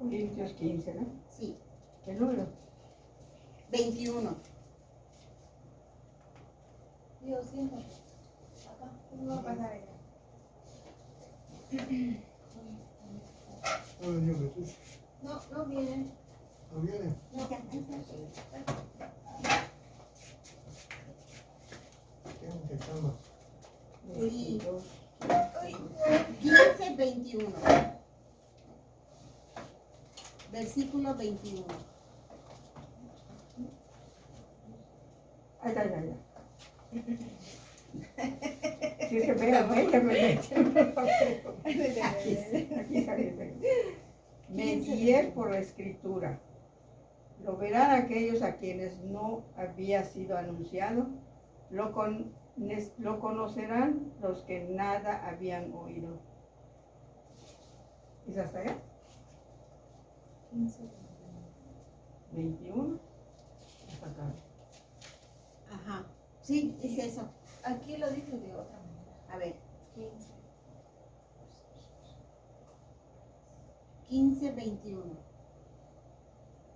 Corintios 15, ¿no? Sí, ¿Qué número? 21. Dios, siéntate. Acá, ¿cómo va a pasar ella? Ay, Dios, Jesús. No, no viene. ¿No viene? No, ya, Quédense calma. Sí. 22. 15, 21. Versículo 21. Ahí está, ya. Si es que veo, aquí sale. Me guié por la escritura. Lo verán aquellos a quienes no había sido anunciado. Lo conocerán los que nada habían oído. ¿Es hasta allá? 15. 21. Hasta acá. Ajá. Sí, es eso. Aquí lo dice de otra manera. A ver, 15. 15, 21.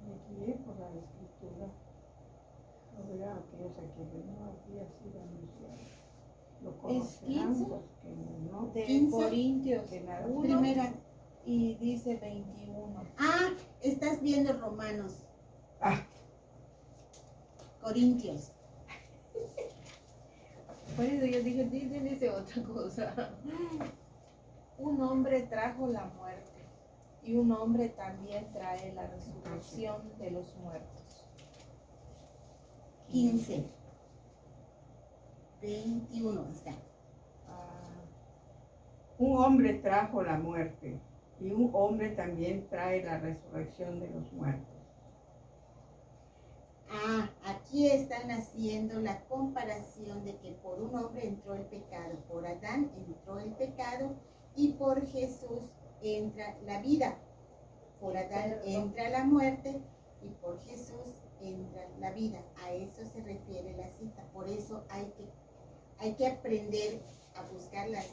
Me guié por la escritura. Lo verán aquellos a quienes no había sido anunciado. Lo conocerán 15. los que no. De 15. Corintios Que nada. 1 Primera. y dice 21. Ah, estás viendo Romanos. Ah, Corintios. Por eso yo dije, dice otra cosa. Un hombre trajo la muerte y un hombre también trae la resurrección de los muertos. 15. 21. Ahí está. un hombre trajo la muerte y un hombre también trae la resurrección de los muertos. Ah, aquí están haciendo la comparación de que por un hombre entró el pecado, por Adán entró el pecado y por Jesús entra la vida. Por Adán entra la muerte y por Jesús entra la vida. A eso se refiere la cita. Por eso hay que aprender a buscarlas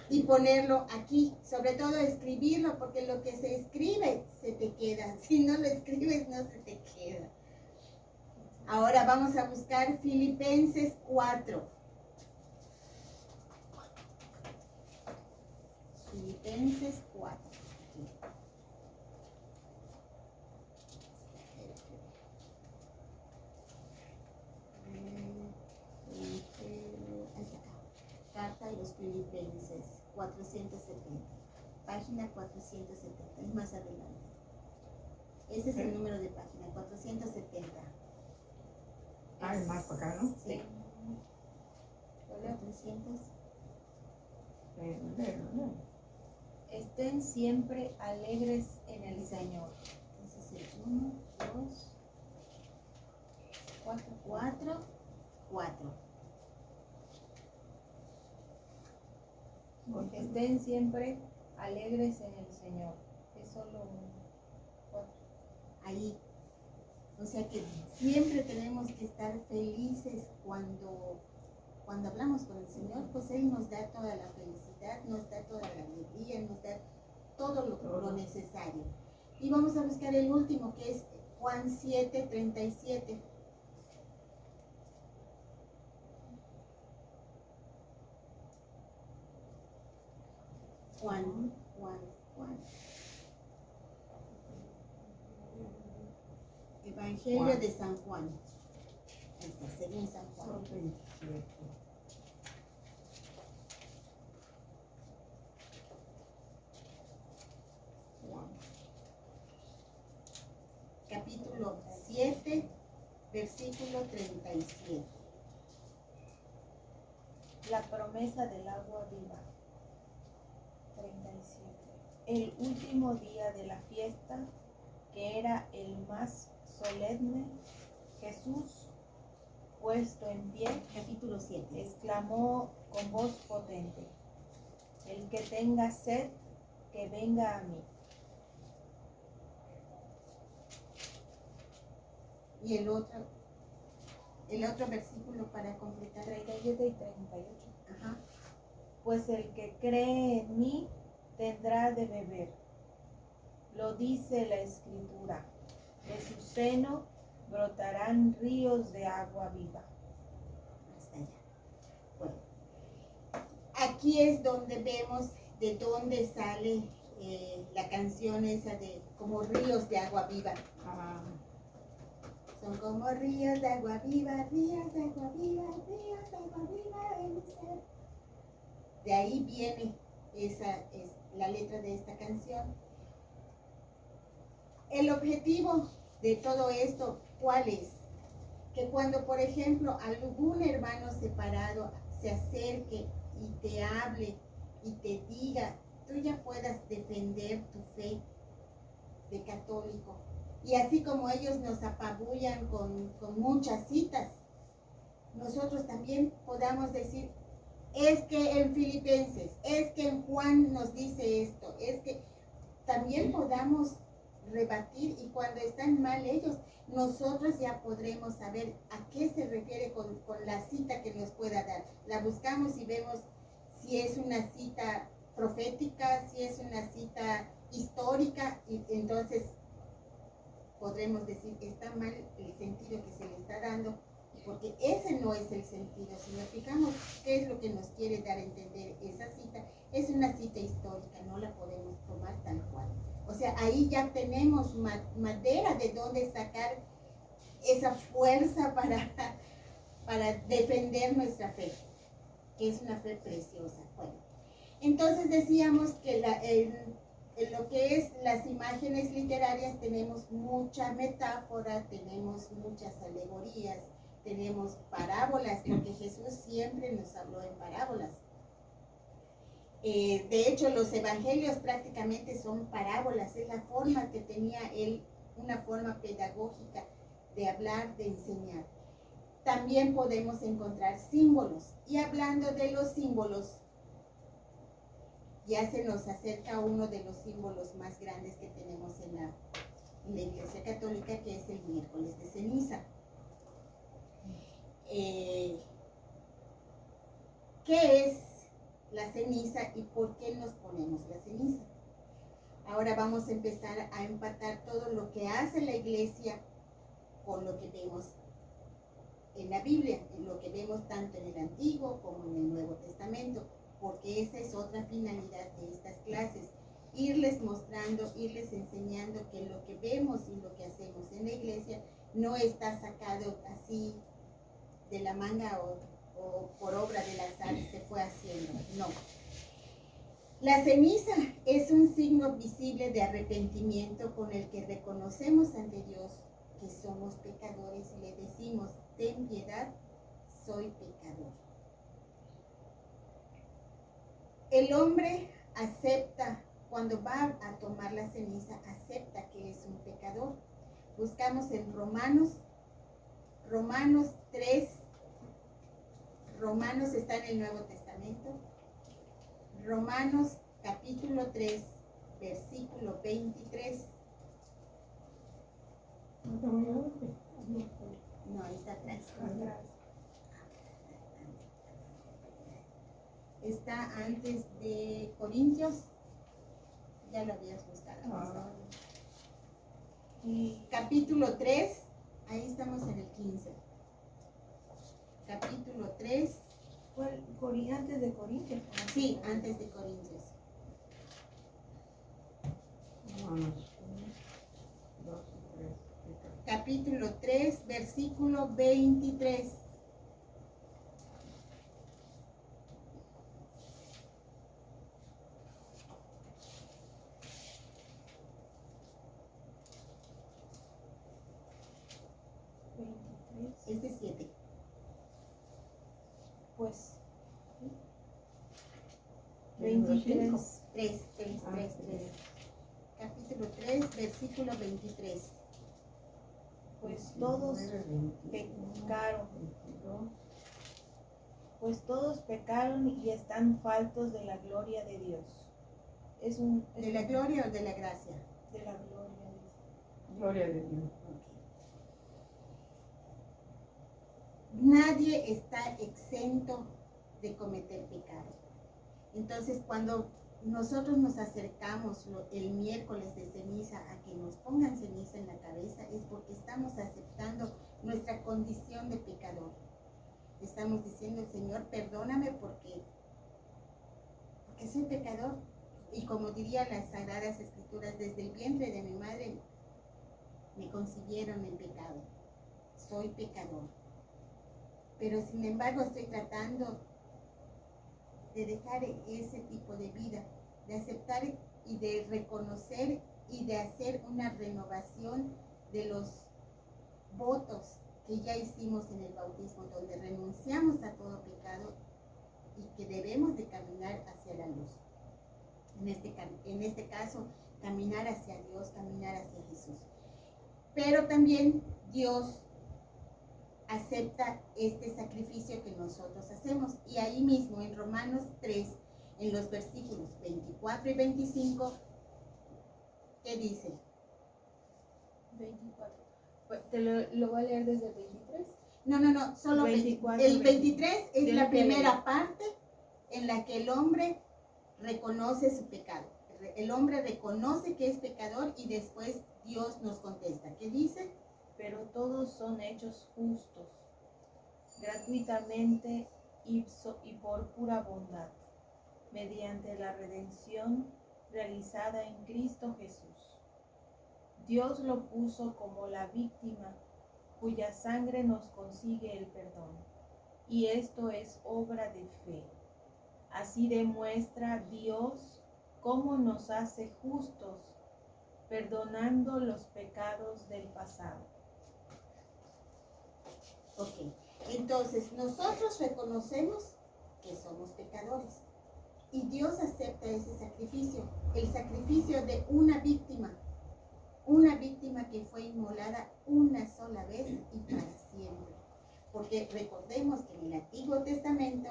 y ponerlo aquí, sobre todo escribirlo, porque lo que se escribe se te queda. Si no lo escribes, no se te queda. Ahora vamos a buscar Filipenses 4. Filipenses 4. Carta a los Filipenses 470. Página 470. Es más adelante. Ese es el número de página, 470. Ah, es más para acá, ¿no? Sí. 400. Estén siempre alegres en el Señor. Ese es el 1, 2, 4, 4, 4. Estén siempre alegres en el Señor. Es solo un 4. Ahí. O sea que siempre tenemos que estar felices cuando hablamos con el Señor, pues Él nos da toda la felicidad, nos da toda la alegría, nos da todo lo necesario. Y vamos a buscar el último, que es Juan 7, 37. Juan. Evangelio de San Juan. Ahí está, según San Juan. Son 27. Juan. Capítulo 7, versículo 37. La promesa del agua viva. 37. El último día de la fiesta, que era el más solemne, Jesús, puesto en pie, Capítulo 7. exclamó con voz potente: el que tenga sed, que venga a mí. Y el otro versículo para completar. 37 y 38. Ajá. Pues el que cree en mí tendrá de beber Lo dice la Escritura. De su seno brotarán ríos de agua viva. Hasta allá. Bueno, aquí es donde vemos de dónde sale la canción esa de como ríos de agua viva. Ah, Son como ríos de agua viva, ríos de agua viva, ríos de agua viva en mi ser. De ahí viene esa es la letra de esta canción. El objetivo de todo esto, ¿cuál es? Que cuando, por ejemplo, algún hermano separado se acerque y te hable y te diga, tú ya puedas defender tu fe de católico. Y así como ellos nos apabullan con muchas citas, nosotros también podamos decir, es que en Filipenses, es que en Juan nos dice esto, es que también podamos rebatir, y cuando están mal ellos, nosotros ya podremos saber a qué se refiere con la cita que nos pueda dar. La buscamos y vemos si es una cita profética, si es una cita histórica, y entonces podremos decir que está mal el sentido que se le está dando, porque ese no es el sentido. Si nos fijamos qué es lo que nos quiere dar a entender esa cita, es una cita histórica, no la podemos tomar tal cual. O sea, ahí ya tenemos madera de dónde sacar esa fuerza para defender nuestra fe, que es una fe preciosa. Bueno, entonces decíamos que en lo que es las imágenes literarias tenemos mucha metáfora, tenemos muchas alegorías, tenemos parábolas, porque Jesús siempre nos habló en parábolas. De hecho, los evangelios prácticamente son parábolas, es la forma que tenía él, una forma pedagógica de hablar, de enseñar. También podemos encontrar símbolos, y hablando de los símbolos, ya se nos acerca uno de los símbolos más grandes que tenemos en la Iglesia Católica, que es el miércoles de ceniza. ¿Qué es la ceniza y por qué nos ponemos la ceniza? Ahora vamos a empezar a empatar todo lo que hace la Iglesia con lo que vemos en la Biblia, en lo que vemos tanto en el Antiguo como en el Nuevo Testamento, porque esa es otra finalidad de estas clases, irles mostrando, irles enseñando que lo que vemos y lo que hacemos en la Iglesia no está sacado así de la manga o por obra del azar se fue haciendo, no. La ceniza es un signo visible de arrepentimiento con el que reconocemos ante Dios que somos pecadores y le decimos, ten piedad, soy pecador. El hombre acepta, cuando va a tomar la ceniza, acepta que es un pecador. Buscamos en Romanos 3, Romanos está en el Nuevo Testamento, Romanos capítulo 3, versículo 23. No, está atrás. Está antes de Corintios. Ya lo habías buscado. Capítulo 3, ahí estamos en el 15. Capítulo 3. Antes de Corintios. Sí, antes de Corintios. Capítulo 3, versículo 23. Es de 7. Pues 23. 3. Capítulo 3, versículo 23. Pues todos pecaron. Pues todos pecaron y están faltos de la gloria de Dios. ¿De la gloria o de la gracia? De la gloria. Gloria de Dios. Nadie está exento de cometer pecado. Entonces, cuando nosotros nos acercamos el miércoles de ceniza a que nos pongan ceniza en la cabeza, es porque estamos aceptando nuestra condición de pecador. Estamos diciendo, Señor, perdóname porque soy pecador. Y como diría las Sagradas Escrituras, desde el vientre de mi madre me concibieron en pecado. Soy pecador. Pero sin embargo estoy tratando de dejar ese tipo de vida, de aceptar y de reconocer y de hacer una renovación de los votos que ya hicimos en el bautismo, donde renunciamos a todo pecado y que debemos de caminar hacia la luz. En este caso, caminar hacia Dios, caminar hacia Jesús. Pero también Dios acepta este sacrificio que nosotros hacemos. Y ahí mismo en Romanos 3, en los versículos 24 y 25, ¿qué dice? 24. Pues, ¿te lo voy a leer desde el 23? No, solo 24, el 23 es la primera leer. parte en la que el hombre reconoce su pecado. El hombre reconoce que es pecador y después Dios nos contesta. ¿Qué dice? Pero todos son hechos justos, gratuitamente y por pura bondad, mediante la redención realizada en Cristo Jesús. Dios lo puso como la víctima cuya sangre nos consigue el perdón, y esto es obra de fe. Así demuestra Dios cómo nos hace justos, perdonando los pecados del pasado. Ok, entonces nosotros reconocemos que somos pecadores y Dios acepta ese sacrificio, el sacrificio de una víctima que fue inmolada una sola vez y para siempre. Porque recordemos que en el Antiguo Testamento,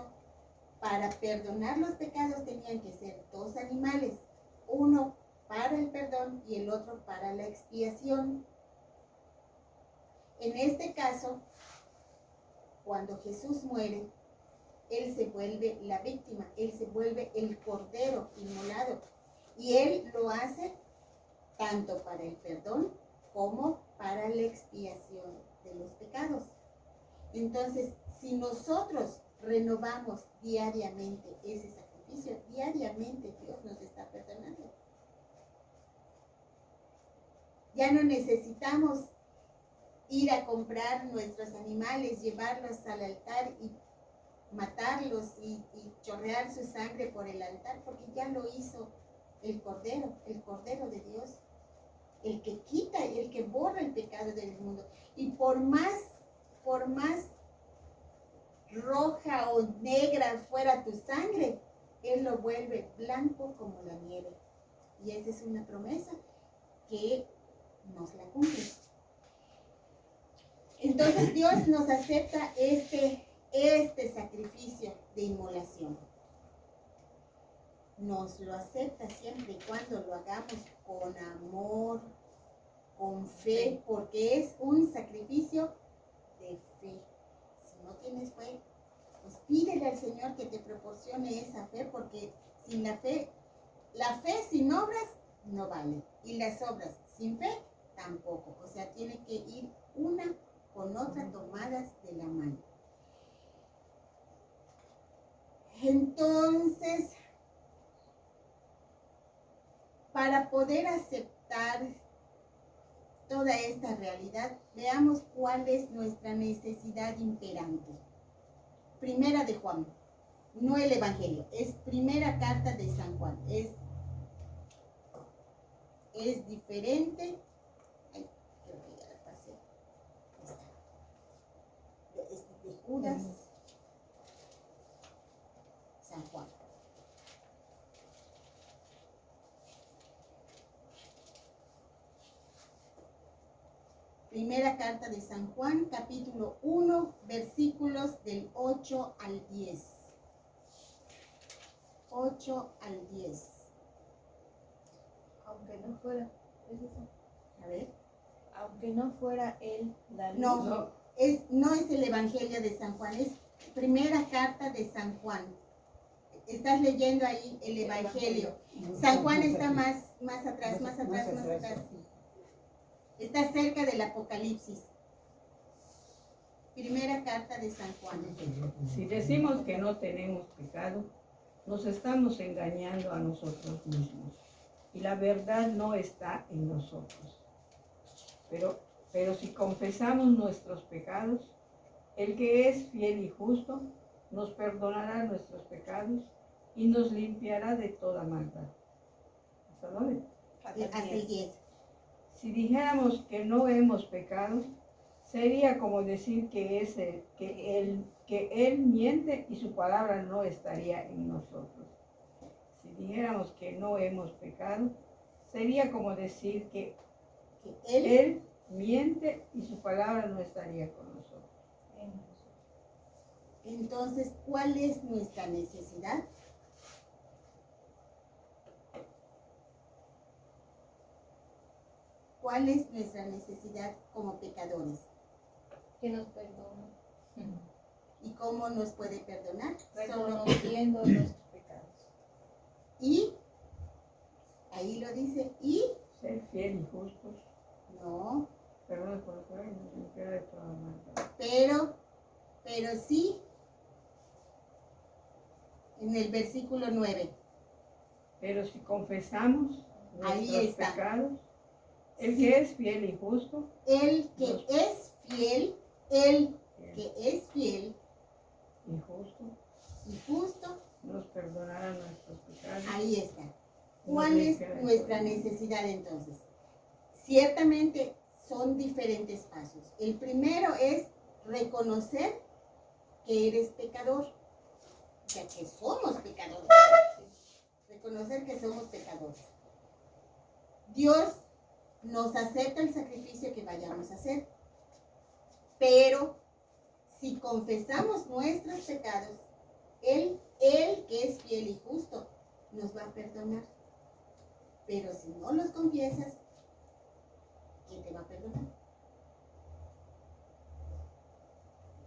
para perdonar los pecados tenían que ser dos animales, uno para el perdón y el otro para la expiación. En este caso, cuando Jesús muere, Él se vuelve la víctima, Él se vuelve el cordero inmolado. Y Él lo hace tanto para el perdón como para la expiación de los pecados. Entonces, si nosotros renovamos diariamente ese sacrificio, diariamente Dios nos está perdonando. Ya no necesitamos ir a comprar nuestros animales, llevarlos al altar y matarlos y chorrear su sangre por el altar, porque ya lo hizo el Cordero de Dios, el que quita y el que borra el pecado del mundo. Y por más roja o negra fuera tu sangre, Él lo vuelve blanco como la nieve. Y esa es una promesa que nos la cumple. Entonces Dios nos acepta este sacrificio de inmolación. Nos lo acepta siempre y cuando lo hagamos con amor, con fe, porque es un sacrificio de fe. Si no tienes fe, pues pídele al Señor que te proporcione esa fe, porque sin la fe sin obras no vale, y las obras sin fe tampoco. O sea, tiene que ir una con otra tomadas de la mano. Entonces, para poder aceptar toda esta realidad, veamos cuál es nuestra necesidad imperante. Primera de Juan, no el Evangelio, es primera carta de San Juan, es diferente. Ay, creo que ya la pasé. De Judas, San Juan. Primera carta de San Juan, capítulo 1, versículos del 8 al 10. 8 al 10. Aunque no fuera, ¿es eso? A ver. Aunque no fuera Él la luz. No, no es el Evangelio de San Juan, es primera carta de San Juan. estás leyendo ahí el Evangelio. San Juan está más atrás. Está cerca del Apocalipsis. Primera carta de San Juan. Si decimos que no tenemos pecado, nos estamos engañando a nosotros mismos y la verdad no está en nosotros. Pero si confesamos nuestros pecados, el que es fiel y justo nos perdonará nuestros pecados y nos limpiará de toda maldad. ¿Hasta dónde? Hasta el 10. Si dijéramos que no hemos pecado, sería como decir que él miente y su palabra no estaría en nosotros. Si dijéramos que no hemos pecado, sería como decir que él miente y su palabra no estaría con nosotros. Entonces, ¿cuál es nuestra necesidad? ¿Cuál es nuestra necesidad como pecadores? Que nos perdone. ¿Y cómo nos puede perdonar? Reconociendo nuestros pecados. Y, ahí lo dice, y, Ser fiel y justos, no, perdón por lo que hay, nos limpiará de toda maldad. pero sí, en el versículo 9, Pero si confesamos Ahí nuestros está. pecados, el Sí. que es fiel y justo, el que es fiel y justo, y justo, nos perdonará nuestros pecados. ahí está. Nos ¿Cuál es limpiará de nuestra toda maldad. necesidad entonces? Ciertamente son diferentes pasos. El primero es reconocer que eres pecador, o sea, que somos pecadores. Reconocer que somos pecadores. Dios nos acepta el sacrificio que vayamos a hacer, pero si confesamos nuestros pecados, Él que es fiel y justo, nos va a perdonar. Pero si no los confiesas, ¿quién te va a perdonar?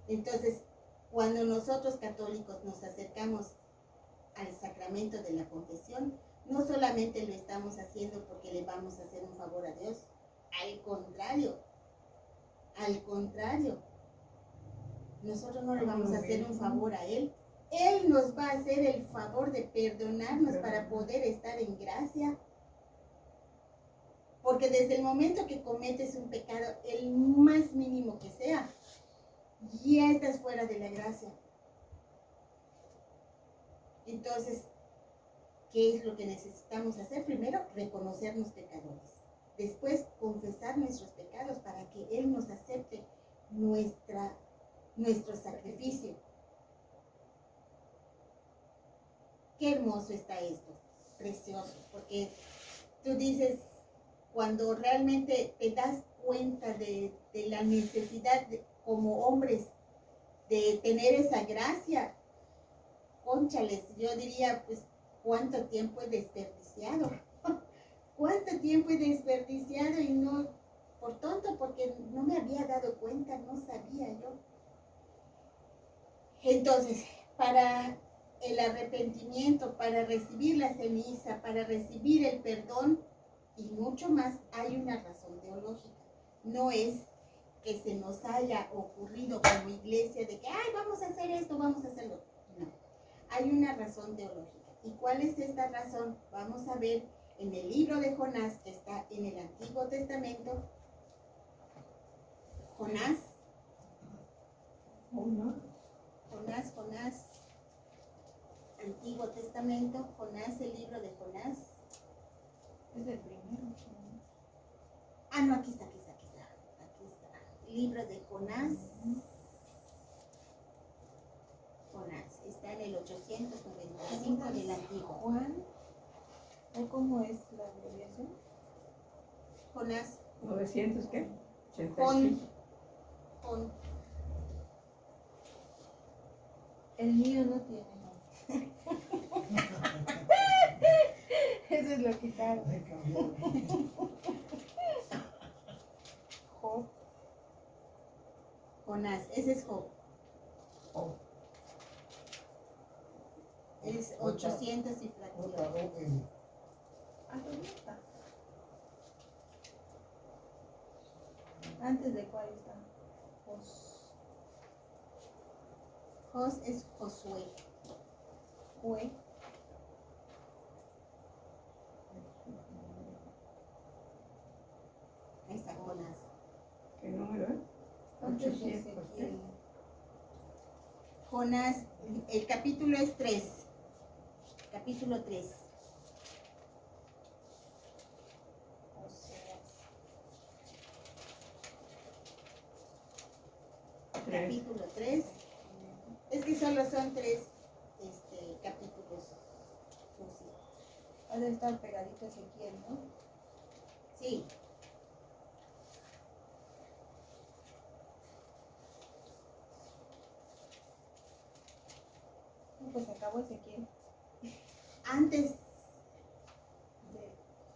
Entonces, cuando nosotros católicos nos acercamos al sacramento de la confesión, no solamente lo estamos haciendo porque le vamos a hacer un favor a Dios, al contrario, nosotros no le vamos a hacer un favor a Él. Él nos va a hacer el favor de perdonarnos para poder estar en gracia. Porque desde el momento que cometes un pecado, el más mínimo que sea, ya estás fuera de la gracia. Entonces, ¿qué es lo que necesitamos hacer? Primero, reconocernos pecadores. Después, confesar nuestros pecados para que Él nos acepte nuestro sacrificio. Qué hermoso está esto, precioso, porque tú dices, cuando realmente te das cuenta de la necesidad como hombres de tener esa gracia, cónchales, yo diría, pues, ¿cuánto tiempo he desperdiciado? ¿Cuánto tiempo he desperdiciado y no, por tonto, porque no me había dado cuenta, no sabía yo? Entonces, para el arrepentimiento, para recibir la ceniza, para recibir el perdón y mucho más, hay una razón teológica. No es que se nos haya ocurrido como iglesia de que, ay, vamos a hacer esto, vamos a hacerlo. No, hay una razón teológica. ¿Y cuál es esta razón? Vamos a ver en el libro de Jonás, que está en el Antiguo Testamento. Jonás, Antiguo Testamento, Jonás, el libro de Jonás. Es el primero. Ah, no, aquí está. Libro de Jonás. Jonás, está en el 895 del Antiguo. Juan, ¿o cómo es la abreviación? Jonás, 900, ¿qué? 85. Jon. El mío no tiene nombre. Eso es lo que cabe. Hay que cambiar. Job. Jonás, ese es Job. Oh, Es 800 y fracción. J-O-N. Ah, ¿dónde está? ¿Antes de cuál está? Jos es Josué. Jue. Ahí está Jonás. ¿Qué número es? Antes de 800, Ezequiel. Jonás, el capítulo es 3. Capítulo 3. Oseas. Capítulo 3. Es que solo son 3 capítulos. Susi. Ha de estar pegadito a Ezequiel, ¿no? Sí. No, pues acabó Ezequiel. Antes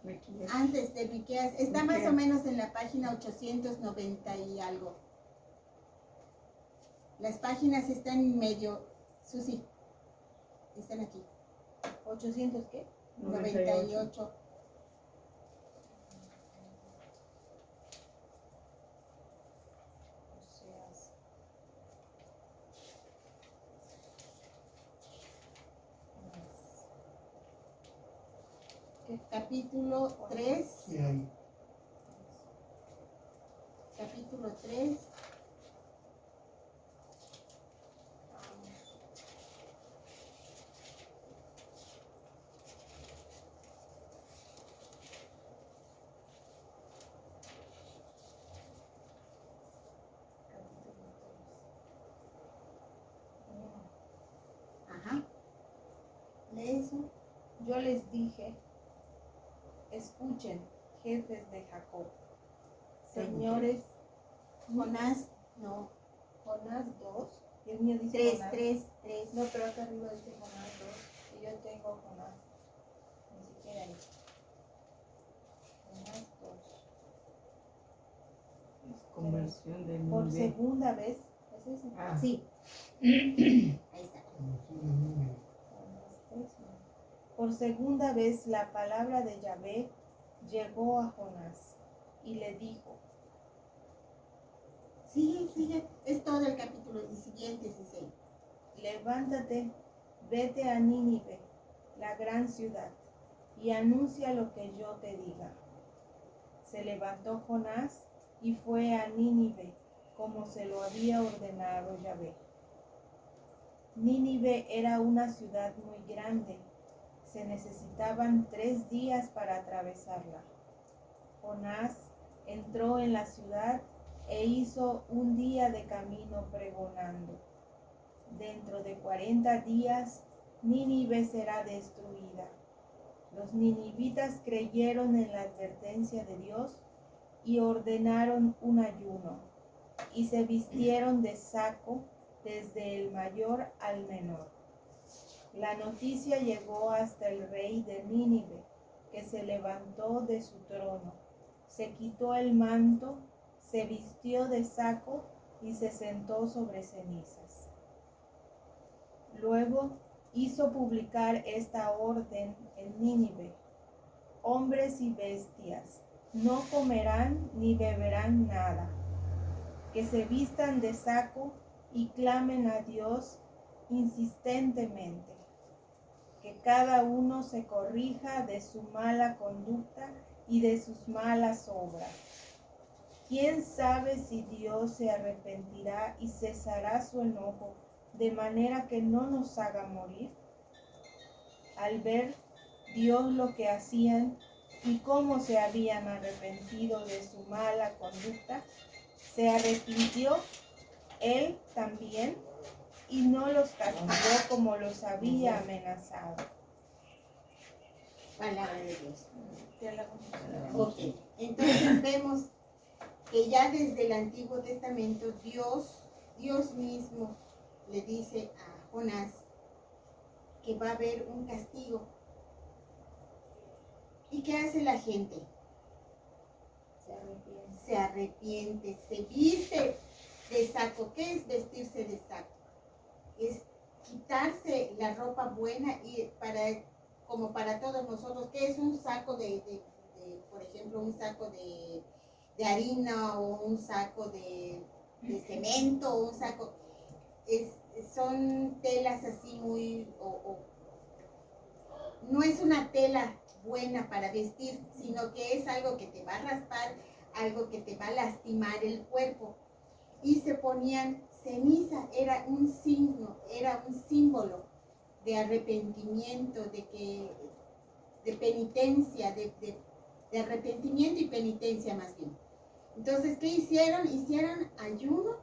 De- de Miqueas. Está más o menos en la página 890 y algo. Las páginas están medio, Susi, están aquí. ¿800 qué? 98. Oseas. ¿Qué? Capítulo 3. Sí, ahí. Capítulo 3. Ajá. Lee eso. Yo les dije, escuchen, jefes de Jacob, señores, Jonás, no. Jonás 2, y el mío dice 3, Jonás. 3. No, pero acá arriba dice Jonás 2, y yo tengo Jonás, ni siquiera ahí. Jonás 2. Es conversión del Por nivel. segunda vez, ¿es ese? Ah, Sí. Ahí está. Como si de número. Jonás 3, no. Por segunda vez la palabra de Yahvé llegó a Jonás y le dijo, Sigue. Es todo el capítulo. Y siguiente, sí. levántate, vete a Nínive, la gran ciudad, y anuncia lo que yo te diga. Se levantó Jonás y fue a Nínive, como se lo había ordenado Yahvé. Nínive era una ciudad muy grande. Se necesitaban 3 días para atravesarla. Jonás entró en la ciudad e hizo un día de camino pregonando. Dentro de 40 días, Nínive será destruida. Los ninivitas creyeron en la advertencia de Dios y ordenaron un ayuno, y se vistieron de saco desde el mayor al menor. La noticia llegó hasta el rey de Nínive, que se levantó de su trono, se quitó el manto, se vistió de saco y se sentó sobre cenizas. Luego hizo publicar esta orden en Nínive: hombres y bestias no comerán ni beberán nada, que se vistan de saco y clamen a Dios insistentemente, que cada uno se corrija de su mala conducta y de sus malas obras. ¿Quién sabe si Dios se arrepentirá y cesará su enojo de manera que no nos haga morir? Al ver Dios lo que hacían y cómo se habían arrepentido de su mala conducta, se arrepintió él también y no los castigó como los había amenazado. Palabra de Dios. Te la vamos a- Ok. Entonces vemos que ya desde el Antiguo Testamento Dios mismo le dice a Jonás que va a haber un castigo. ¿Y qué hace la gente? Se arrepiente. Se arrepiente, se viste de saco. ¿Qué es vestirse de saco? Es quitarse la ropa buena y como para todos nosotros, que es un saco por ejemplo, un saco de harina o un saco de cemento o un saco, son telas así no es una tela buena para vestir, sino que es algo que te va a raspar, algo que te va a lastimar el cuerpo. Y se ponían ceniza, era un signo, era un símbolo de arrepentimiento, de penitencia, de arrepentimiento y penitencia más bien. Entonces, ¿qué hicieron? Hicieron ayuno,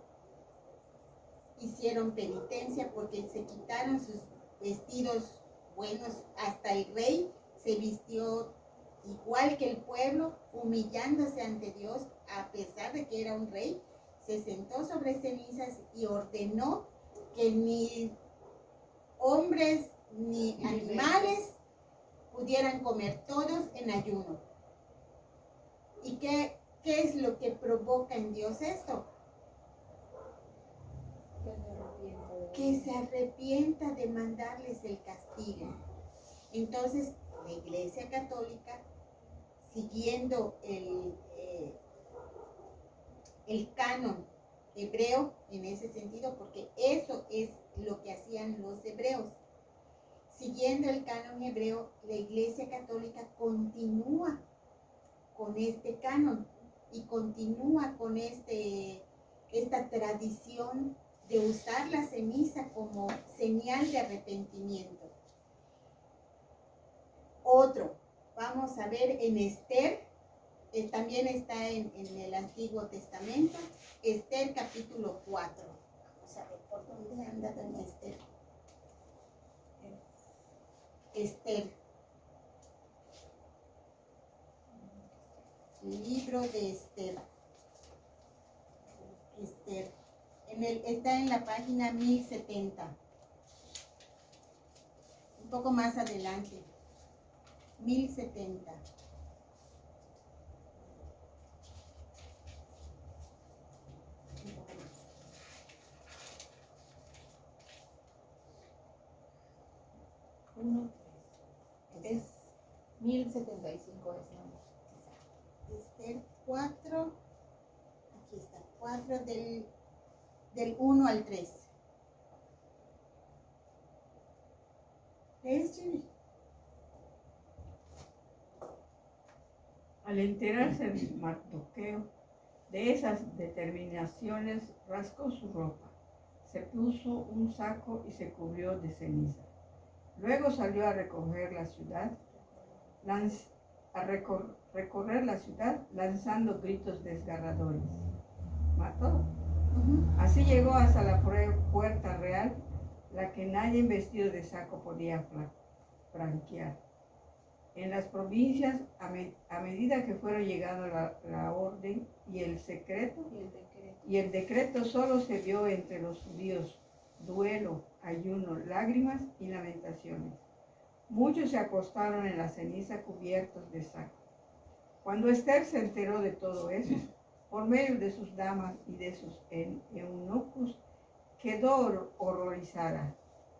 hicieron penitencia porque se quitaron sus vestidos buenos. Hasta el rey se vistió igual que el pueblo, humillándose ante Dios, a pesar de que era un rey. Se sentó sobre cenizas y ordenó que ni hombres ni animales pudieran comer, todos en ayuno. ¿Y qué es lo que provoca en Dios esto? Que se arrepienta de mandarles el castigo. Entonces, la Iglesia Católica, siguiendo el canon hebreo en ese sentido, porque eso es lo que hacían los hebreos, siguiendo el canon hebreo, la Iglesia Católica continúa con este canon y continúa con esta tradición de usar la ceniza como señal de arrepentimiento. Otro, vamos a ver en Esther, también está en el Antiguo Testamento, Esther capítulo 4. Vamos a ver por dónde anda doña Esther. Esther. Libro de Esther. Esther. Está en la página 1070. Un poco más adelante. 1070. Un poco más. Es 1075 es, ¿no? Esther 4, aquí está, 4 del 1 al 3. ¿Lees, Jimmy? Al enterarse de Mardoqueo de esas determinaciones, rascó su ropa, se puso un saco y se cubrió de ceniza. Luego salió a recorrer la ciudad, lanzando gritos desgarradores. Mató. Así llegó hasta la puerta real, la que nadie vestido de saco podía franquear. En las provincias, a medida que fueron llegando la orden y el decreto solo se vio entre los judíos: duelo, ayuno, lágrimas y lamentaciones. Muchos se acostaron en la ceniza cubiertos de saco. Cuando Esther se enteró de todo eso, por medio de sus damas y de sus eunucos, quedó horrorizada.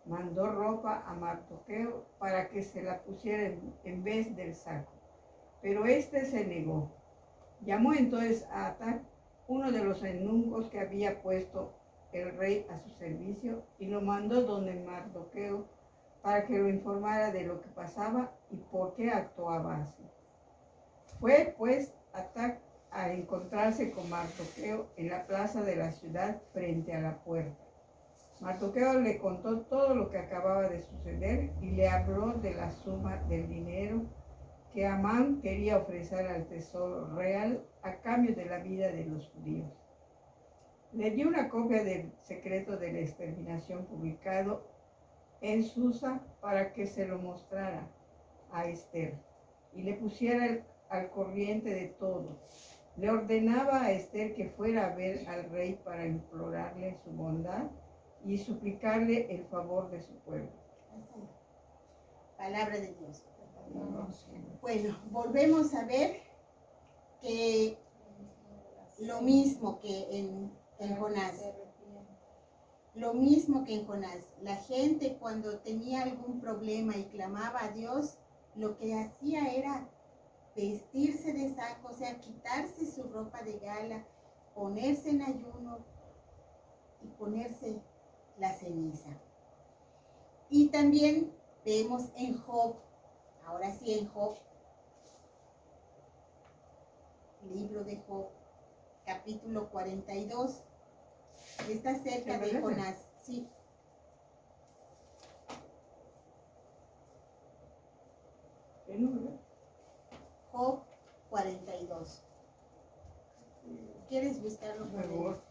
Mandó ropa a Mardoqueo para que se la pusiera en vez del saco, pero éste se negó. Llamó entonces a Atac, uno de los eunucos que había puesto el rey a su servicio, y lo mandó donde Mardoqueo para que lo informara de lo que pasaba y por qué actuaba así. Fue pues Atac a encontrarse con Mardoqueo en la plaza de la ciudad frente a la puerta. Mardoqueo le contó todo lo que acababa de suceder y le habló de la suma del dinero que Amán quería ofrecer al tesoro real a cambio de la vida de los judíos. Le dio una copia del secreto de la exterminación publicado en Susa para que se lo mostrara a Esther y le pusiera al corriente de todo. Le ordenaba a Esther que fuera a ver al rey para implorarle su bondad y suplicarle el favor de su pueblo. Palabra de Dios. Bueno, volvemos a ver que lo mismo que en Jonás. Lo mismo que en Jonás. La gente cuando tenía algún problema y clamaba a Dios, lo que hacía era vestirse de saco, o sea, quitarse su ropa de gala, ponerse en ayuno y ponerse la ceniza. Y también vemos en Job, ahora sí en Job, libro de Job, capítulo 42, está cerca de Jonás, sí. ¿Qué número? Job 42. ¿Quieres buscarlo por ahí? Favor.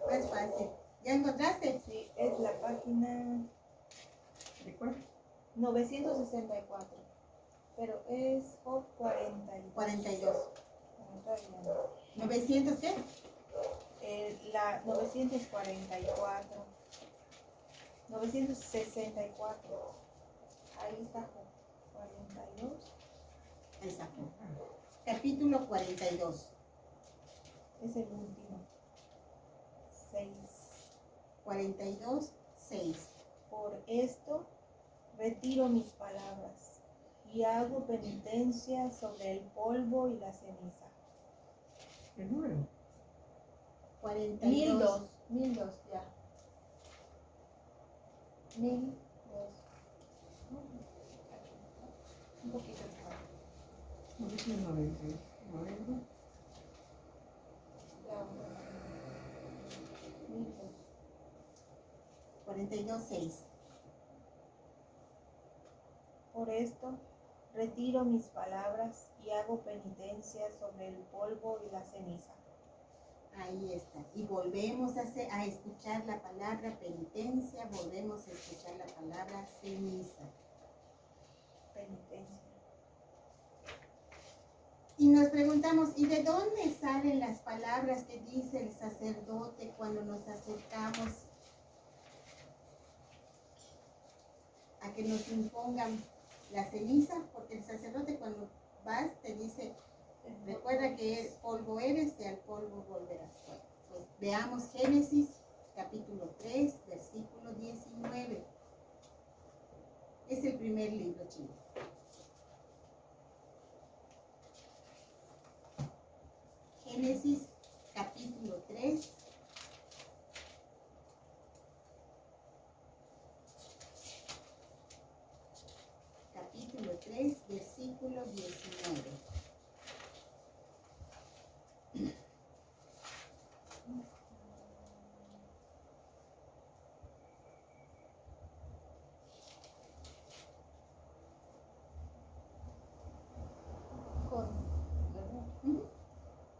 Más fácil. ¿Ya encontraste? Sí, es la página ¿De cuál? 964. Pero es Job 42. 42. No, todavía no. ¿900 qué? La 944. 964. Ahí está Job 42. Exacto. Capítulo 42. Es el último. 6. 42, 6. Por esto retiro mis palabras y hago penitencia sobre el polvo y la ceniza. ¿Qué número? 42. 1002, ya. 1002. Un poquito más. 990. 1002. 42, 6. Por esto retiro mis palabras y hago penitencia sobre el polvo y la ceniza. Ahí está. Y volvemos a escuchar la palabra penitencia, volvemos a escuchar la palabra ceniza. Penitencia. Y nos preguntamos, ¿y de dónde salen las palabras que dice el sacerdote cuando nos acercamos a que nos impongan la ceniza? Porque el sacerdote cuando vas te dice, recuerda que polvo eres y al polvo volverás. Bueno, pues veamos Génesis capítulo 3, versículo 19. Es el primer libro chino. Génesis capítulo 3, versículo 19.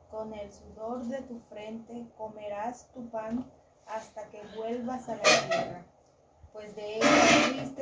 Con el sudor de tu frente comerás tu pan hasta que vuelvas a la tierra, pues de ella fuiste